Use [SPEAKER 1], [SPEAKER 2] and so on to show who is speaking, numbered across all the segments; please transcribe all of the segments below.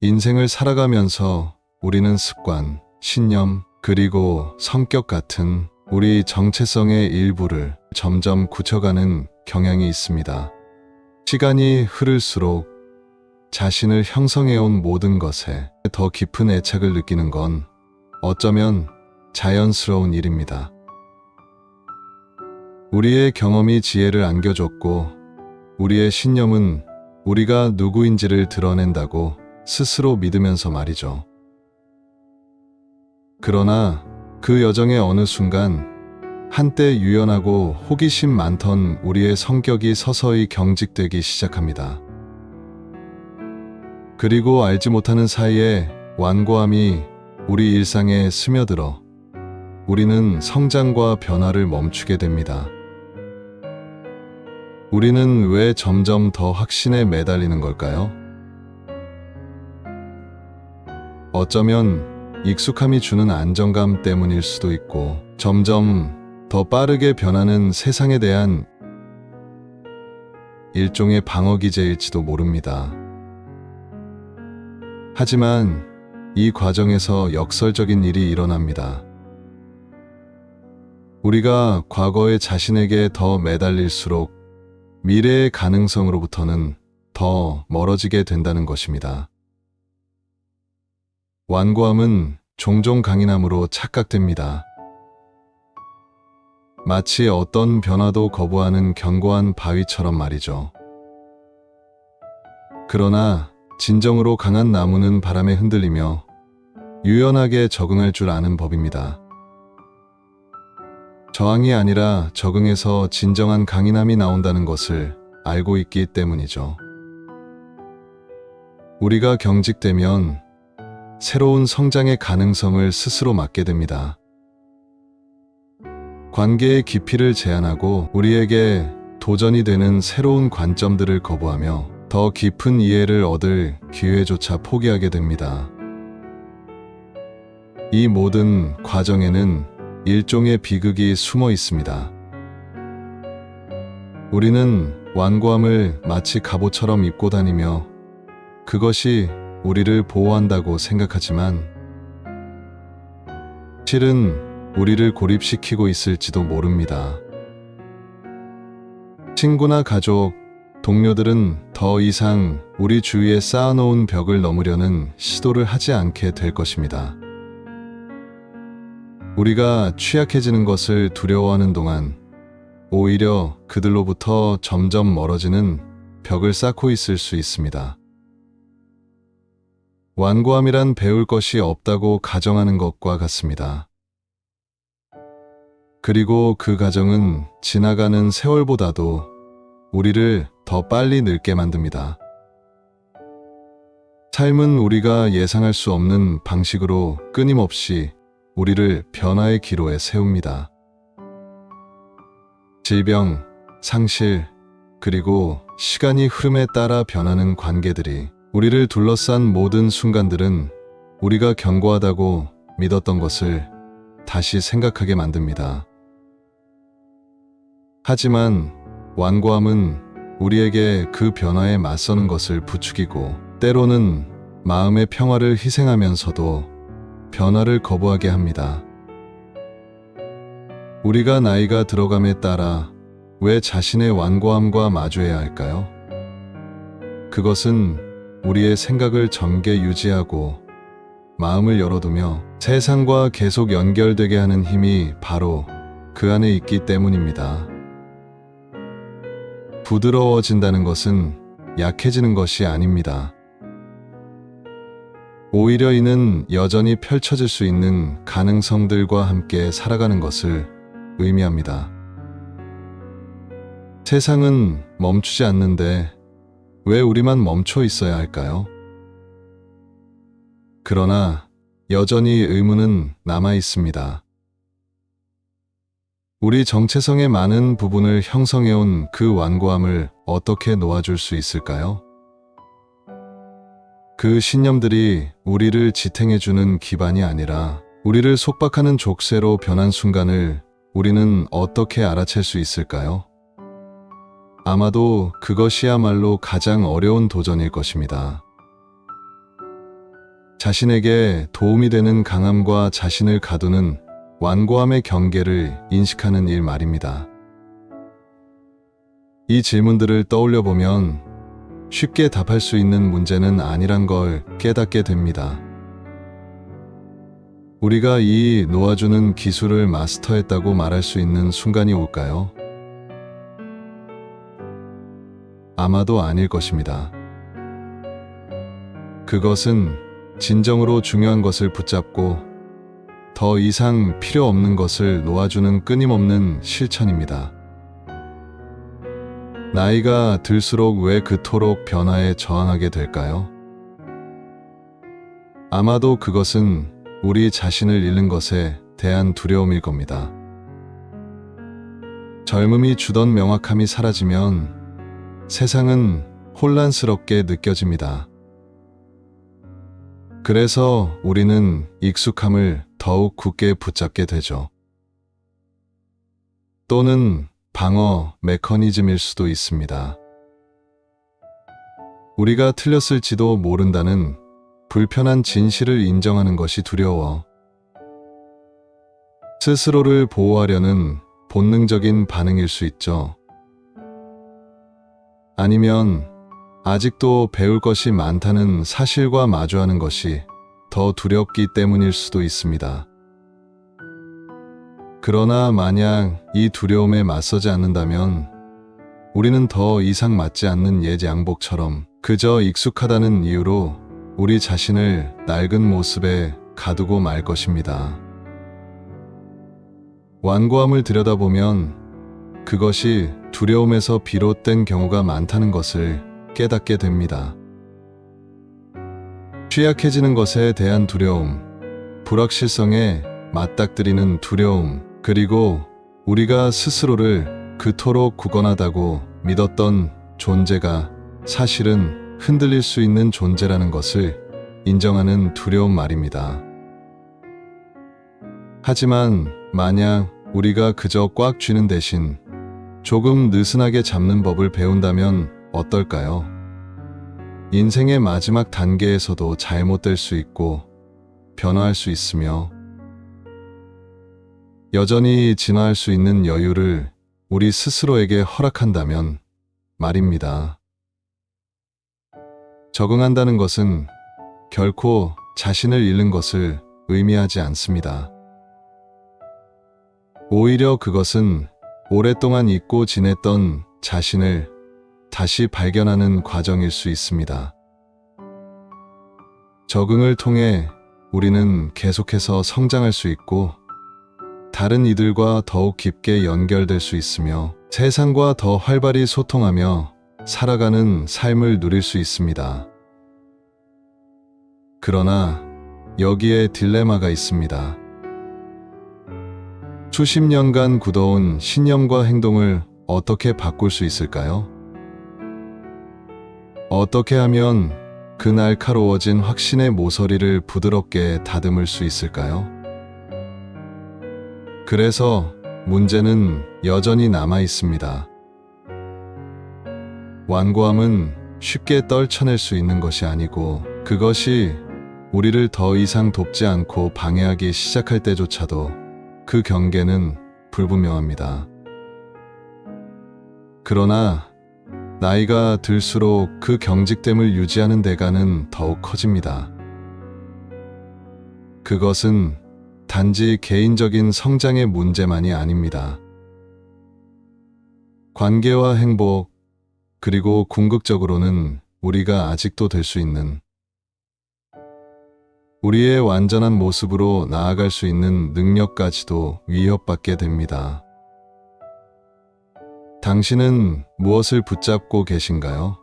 [SPEAKER 1] 인생을 살아가면서 우리는 습관, 신념, 그리고 성격 같은 우리 정체성의 일부를 점점 굳혀가는 경향이 있습니다. 시간이 흐를수록 자신을 형성해온 모든 것에 더 깊은 애착을 느끼는 건 어쩌면 자연스러운 일입니다. 우리의 경험이 지혜를 안겨줬고, 우리의 신념은 우리가 누구인지를 드러낸다고 스스로 믿으면서 말이죠. 그러나 그 여정의 어느 순간 한때 유연하고 호기심 많던 우리의 성격이 서서히 경직되기 시작합니다. 그리고 알지 못하는 사이에 완고함이 우리 일상에 스며들어 우리는 성장과 변화를 멈추게 됩니다. 우리는 왜 점점 더 확신에 매달리는 걸까요? 어쩌면 익숙함이 주는 안정감 때문일 수도 있고, 점점 더 빠르게 변하는 세상에 대한 일종의 방어기제일지도 모릅니다. 하지만 이 과정에서 역설적인 일이 일어납니다. 우리가 과거의 자신에게 더 매달릴수록 미래의 가능성으로부터는 더 멀어지게 된다는 것입니다. 완고함은 종종 강인함으로 착각됩니다. 마치 어떤 변화도 거부하는 견고한 바위처럼 말이죠. 그러나 진정으로 강한 나무는 바람에 흔들리며 유연하게 적응할 줄 아는 법입니다. 저항이 아니라 적응에서 진정한 강인함이 나온다는 것을 알고 있기 때문이죠. 우리가 경직되면 새로운 성장의 가능성을 스스로 막게 됩니다. 관계의 깊이를 제한하고 우리에게 도전이 되는 새로운 관점들을 거부하며 더 깊은 이해를 얻을 기회조차 포기하게 됩니다. 이 모든 과정에는 일종의 비극이 숨어 있습니다. 우리는 완고함을 마치 갑옷처럼 입고 다니며 그것이 우리를 보호한다고 생각하지만, 실은 우리를 고립시키고 있을지도 모릅니다. 친구나 가족, 동료들은 더 이상 우리 주위에 쌓아놓은 벽을 넘으려는 시도를 하지 않게 될 것입니다. 우리가 취약해지는 것을 두려워하는 동안 오히려 그들로부터 점점 멀어지는 벽을 쌓고 있을 수 있습니다. 완고함이란 배울 것이 없다고 가정하는 것과 같습니다. 그리고 그 가정은 지나가는 세월보다도 우리를 더 빨리 늙게 만듭니다. 삶은 우리가 예상할 수 없는 방식으로 끊임없이 우리를 변화의 기로에 세웁니다. 질병, 상실, 그리고 시간이 흐름에 따라 변하는 관계들이 우리를 둘러싼 모든 순간들은 우리가 견고하다고 믿었던 것을 다시 생각하게 만듭니다. 하지만 완고함은 우리에게 그 변화에 맞서는 것을 부추기고, 때로는 마음의 평화를 희생하면서도 변화를 거부하게 합니다. 우리가 나이가 들어감에 따라 왜 자신의 완고함과 마주해야 할까요? 그것은 우리의 생각을 젊게 유지하고 마음을 열어두며 세상과 계속 연결되게 하는 힘이 바로 그 안에 있기 때문입니다. 부드러워진다는 것은 약해지는 것이 아닙니다. 오히려 이는 여전히 펼쳐질 수 있는 가능성들과 함께 살아가는 것을 의미합니다. 세상은 멈추지 않는데 왜 우리만 멈춰 있어야 할까요? 그러나 여전히 의문은 남아 있습니다. 우리 정체성의 많은 부분을 형성해온 그 완고함을 어떻게 놓아줄 수 있을까요? 그 신념들이 우리를 지탱해주는 기반이 아니라 우리를 속박하는 족쇄로 변한 순간을 우리는 어떻게 알아챌 수 있을까요? 아마도 그것이야말로 가장 어려운 도전일 것입니다. 자신에게 도움이 되는 강함과 자신을 가두는 완고함의 경계를 인식하는 일 말입니다. 이 질문들을 떠올려 보면 쉽게 답할 수 있는 문제는 아니란 걸 깨닫게 됩니다. 우리가 이 놓아주는 기술을 마스터했다고 말할 수 있는 순간이 올까요? 아마도 아닐 것입니다. 그것은 진정으로 중요한 것을 붙잡고 더 이상 필요 없는 것을 놓아주는 끊임없는 실천입니다. 나이가 들수록 왜 그토록 변화에 저항하게 될까요? 아마도 그것은 우리 자신을 잃는 것에 대한 두려움일 겁니다. 젊음이 주던 명확함이 사라지면 세상은 혼란스럽게 느껴집니다. 그래서 우리는 익숙함을 더욱 굳게 붙잡게 되죠. 또는 방어 메커니즘일 수도 있습니다. 우리가 틀렸을지도 모른다는 불편한 진실을 인정하는 것이 두려워 스스로를 보호하려는 본능적인 반응일 수 있죠. 아니면 아직도 배울 것이 많다는 사실과 마주하는 것이 더 두렵기 때문일 수도 있습니다. 그러나 만약 이 두려움에 맞서지 않는다면 우리는 더 이상 맞지 않는 옛 양복처럼 그저 익숙하다는 이유로 우리 자신을 낡은 모습에 가두고 말 것입니다. 완고함을 들여다보면 그것이 두려움에서 비롯된 경우가 많다는 것을 깨닫게 됩니다. 취약해지는 것에 대한 두려움, 불확실성에 맞닥뜨리는 두려움, 그리고 우리가 스스로를 그토록 굳건하다고 믿었던 존재가 사실은 흔들릴 수 있는 존재라는 것을 인정하는 두려움 말입니다. 하지만 만약 우리가 그저 꽉 쥐는 대신 조금 느슨하게 잡는 법을 배운다면 어떨까요? 인생의 마지막 단계에서도 잘못될 수 있고 변화할 수 있으며 여전히 진화할 수 있는 여유를 우리 스스로에게 허락한다면 말입니다. 적응한다는 것은 결코 자신을 잃는 것을 의미하지 않습니다. 오히려 그것은 오랫동안 잊고 지냈던 자신을 다시 발견하는 과정일 수 있습니다. 적응을 통해 우리는 계속해서 성장할 수 있고 다른 이들과 더욱 깊게 연결될 수 있으며 세상과 더 활발히 소통하며 살아가는 삶을 누릴 수 있습니다. 그러나 여기에 딜레마가 있습니다. 수십 년간 굳어온 신념과 행동을 어떻게 바꿀 수 있을까요? 어떻게 하면 그 날카로워진 확신의 모서리를 부드럽게 다듬을 수 있을까요? 그래서 문제는 여전히 남아 있습니다. 완고함은 쉽게 떨쳐낼 수 있는 것이 아니고 그것이 우리를 더 이상 돕지 않고 방해하기 시작할 때조차도 그 경계는 불분명합니다. 그러나 나이가 들수록 그 경직됨을 유지하는 대가는 더욱 커집니다. 그것은 단지 개인적인 성장의 문제만이 아닙니다. 관계와 행복, 그리고 궁극적으로는 우리가 아직도 될 수 있는 우리의 완전한 모습으로 나아갈 수 있는 능력까지도 위협받게 됩니다. 당신은 무엇을 붙잡고 계신가요?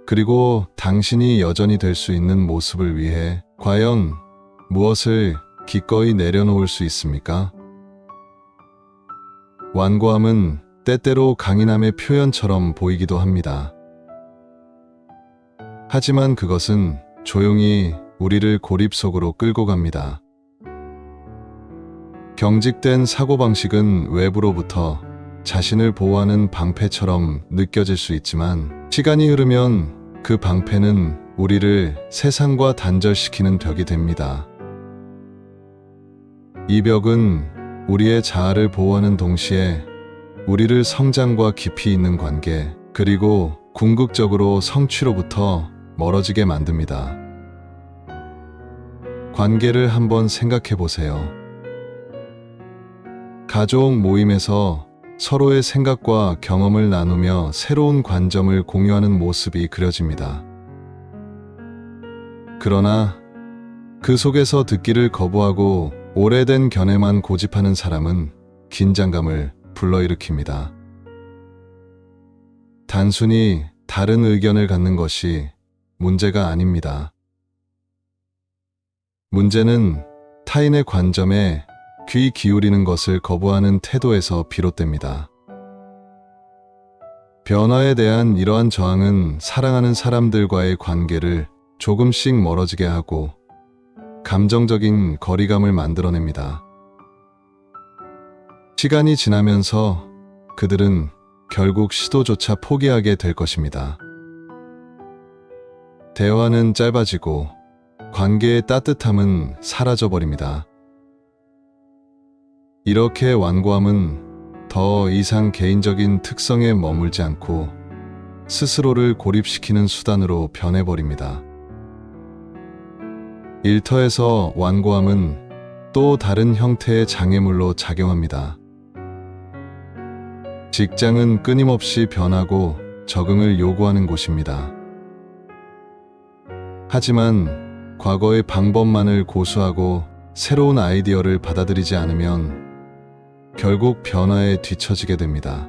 [SPEAKER 1] 그리고 당신이 여전히 될 수 있는 모습을 위해 과연 무엇을 기꺼이 내려놓을 수 있습니까? 완고함은 때때로 강인함의 표현처럼 보이기도 합니다. 하지만 그것은 조용히 우리를 고립 속으로 끌고 갑니다. 경직된 사고방식은 외부로부터 자신을 보호하는 방패처럼 느껴질 수 있지만 시간이 흐르면 그 방패는 우리를 세상과 단절시키는 벽이 됩니다. 이 벽은 우리의 자아를 보호하는 동시에 우리를 성장과 깊이 있는 관계, 그리고 궁극적으로 성취로부터 멀어지게 만듭니다. 관계를 한번 생각해 보세요. 가족 모임에서 서로의 생각과 경험을 나누며 새로운 관점을 공유하는 모습이 그려집니다. 그러나 그 속에서 듣기를 거부하고 오래된 견해만 고집하는 사람은 긴장감을 불러일으킵니다. 단순히 다른 의견을 갖는 것이 문제가 아닙니다. 문제는 타인의 관점에 귀 기울이는 것을 거부하는 태도에서 비롯됩니다. 변화에 대한 이러한 저항은 사랑하는 사람들과의 관계를 조금씩 멀어지게 하고 감정적인 거리감을 만들어냅니다. 시간이 지나면서 그들은 결국 시도조차 포기하게 될 것입니다. 대화는 짧아지고 관계의 따뜻함은 사라져버립니다. 이렇게 완고함은 더 이상 개인적인 특성에 머물지 않고 스스로를 고립시키는 수단으로 변해버립니다. 일터에서 완고함은 또 다른 형태의 장애물로 작용합니다. 직장은 끊임없이 변하고 적응을 요구하는 곳입니다. 하지만 과거의 방법만을 고수하고 새로운 아이디어를 받아들이지 않으면 결국 변화에 뒤처지게 됩니다.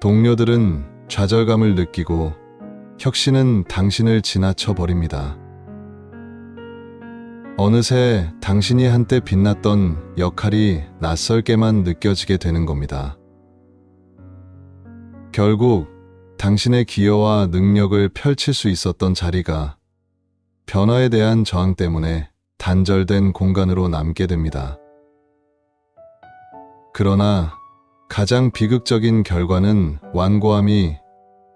[SPEAKER 1] 동료들은 좌절감을 느끼고 혁신은 당신을 지나쳐 버립니다. 어느새 당신이 한때 빛났던 역할이 낯설게만 느껴지게 되는 겁니다. 결국 당신의 기여와 능력을 펼칠 수 있었던 자리가 변화에 대한 저항 때문에 단절된 공간으로 남게 됩니다. 그러나 가장 비극적인 결과는 완고함이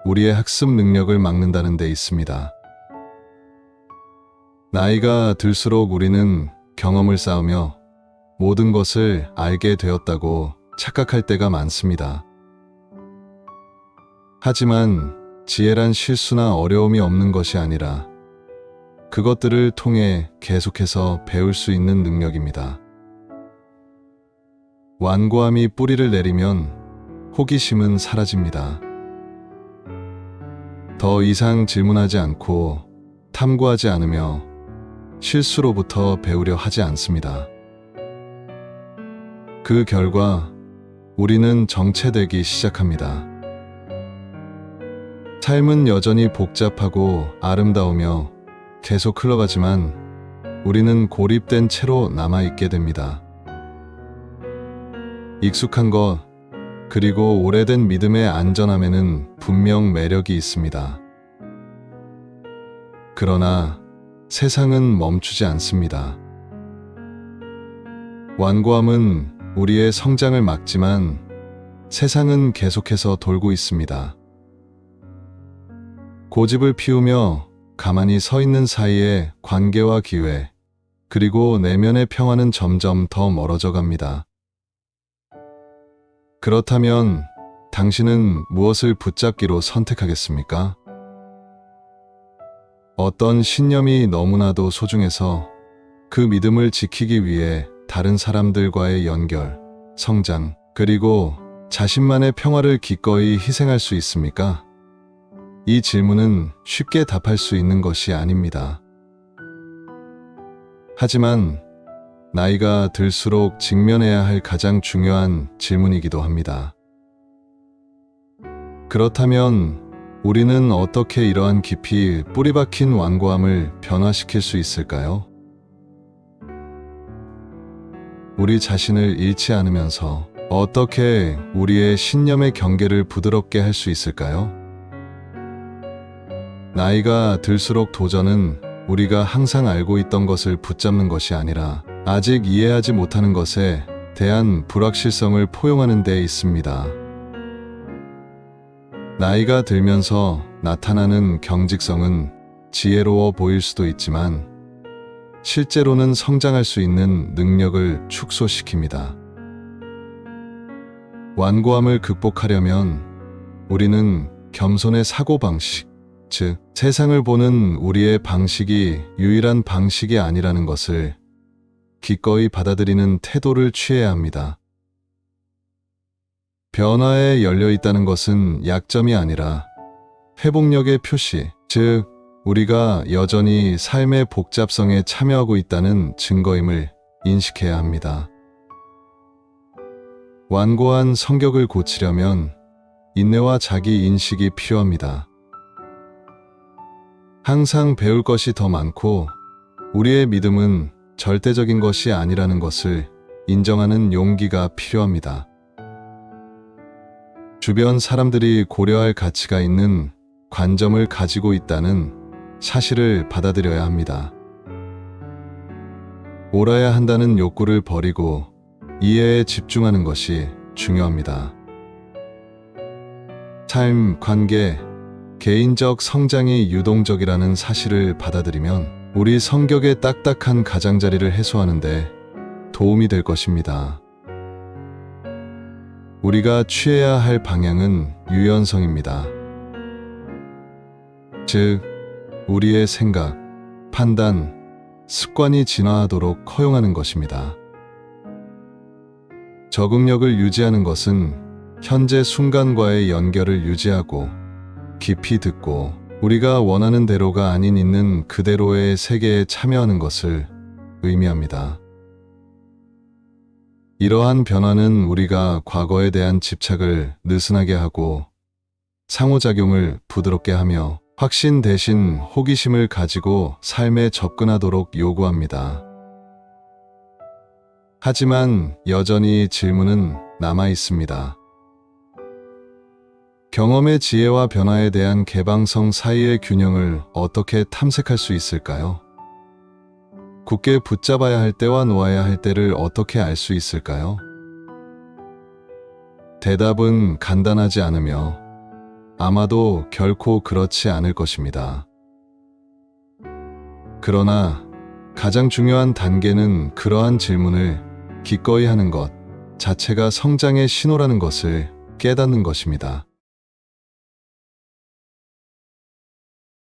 [SPEAKER 1] 우리의 학습 능력을 막는다는 데 있습니다. 나이가 들수록 우리는 경험을 쌓으며 모든 것을 알게 되었다고 착각할 때가 많습니다. 하지만 지혜란 실수나 어려움이 없는 것이 아니라 그것들을 통해 계속해서 배울 수 있는 능력입니다. 완고함이 뿌리를 내리면 호기심은 사라집니다. 더 이상 질문하지 않고 탐구하지 않으며 실수로부터 배우려 하지 않습니다. 그 결과 우리는 정체되기 시작합니다. 삶은 여전히 복잡하고 아름다우며 계속 흘러가지만 우리는 고립된 채로 남아있게 됩니다. 익숙한 것, 그리고 오래된 믿음의 안전함에는 분명 매력이 있습니다. 그러나 세상은 멈추지 않습니다. 완고함은 우리의 성장을 막지만 세상은 계속해서 돌고 있습니다. 고집을 피우며 가만히 서 있는 사이에 관계와 기회, 그리고 내면의 평화는 점점 더 멀어져 갑니다. 그렇다면 당신은 무엇을 붙잡기로 선택하겠습니까? 어떤 신념이 너무나도 소중해서 그 믿음을 지키기 위해 다른 사람들과의 연결, 성장, 그리고 자신만의 평화를 기꺼이 희생할 수 있습니까? 이 질문은 쉽게 답할 수 있는 것이 아닙니다. 하지만 나이가 들수록 직면해야 할 가장 중요한 질문이기도 합니다. 그렇다면 우리는 어떻게 이러한 깊이 뿌리박힌 완고함을 변화시킬 수 있을까요? 우리 자신을 잃지 않으면서 어떻게 우리의 신념의 경계를 부드럽게 할 수 있을까요? 나이가 들수록 도전은 우리가 항상 알고 있던 것을 붙잡는 것이 아니라 아직 이해하지 못하는 것에 대한 불확실성을 포용하는 데 있습니다. 나이가 들면서 나타나는 경직성은 지혜로워 보일 수도 있지만 실제로는 성장할 수 있는 능력을 축소시킵니다. 완고함을 극복하려면 우리는 겸손의 사고방식, 즉 세상을 보는 우리의 방식이 유일한 방식이 아니라는 것을 기꺼이 받아들이는 태도를 취해야 합니다. 변화에 열려 있다는 것은 약점이 아니라 회복력의 표시, 즉 우리가 여전히 삶의 복잡성에 참여하고 있다는 증거임을 인식해야 합니다. 완고한 성격을 고치려면 인내와 자기 인식이 필요합니다. 항상 배울 것이 더 많고 우리의 믿음은 절대적인 것이 아니라는 것을 인정하는 용기가 필요합니다. 주변 사람들이 고려할 가치가 있는 관점을 가지고 있다는 사실을 받아들여야 합니다. 옳아야 한다는 욕구를 버리고 이해에 집중하는 것이 중요합니다. 삶, 관계, 개인적 성장이 유동적이라는 사실을 받아들이면 우리 성격의 딱딱한 가장자리를 해소하는 데 도움이 될 것입니다. 우리가 취해야 할 방향은 유연성입니다. 즉, 우리의 생각, 판단, 습관이 진화하도록 허용하는 것입니다. 적응력을 유지하는 것은 현재 순간과의 연결을 유지하고 깊이 듣고 우리가 원하는 대로가 아닌 있는 그대로의 세계에 참여하는 것을 의미합니다. 이러한 변화는 우리가 과거에 대한 집착을 느슨하게 하고 상호작용을 부드럽게 하며 확신 대신 호기심을 가지고 삶에 접근하도록 요구합니다. 하지만 여전히 질문은 남아 있습니다. 경험의 지혜와 변화에 대한 개방성 사이의 균형을 어떻게 탐색할 수 있을까요? 굳게 붙잡아야 할 때와 놓아야 할 때를 어떻게 알 수 있을까요? 대답은 간단하지 않으며 아마도 결코 그렇지 않을 것입니다. 그러나 가장 중요한 단계는 그러한 질문을 기꺼이 하는 것 자체가 성장의 신호라는 것을 깨닫는 것입니다.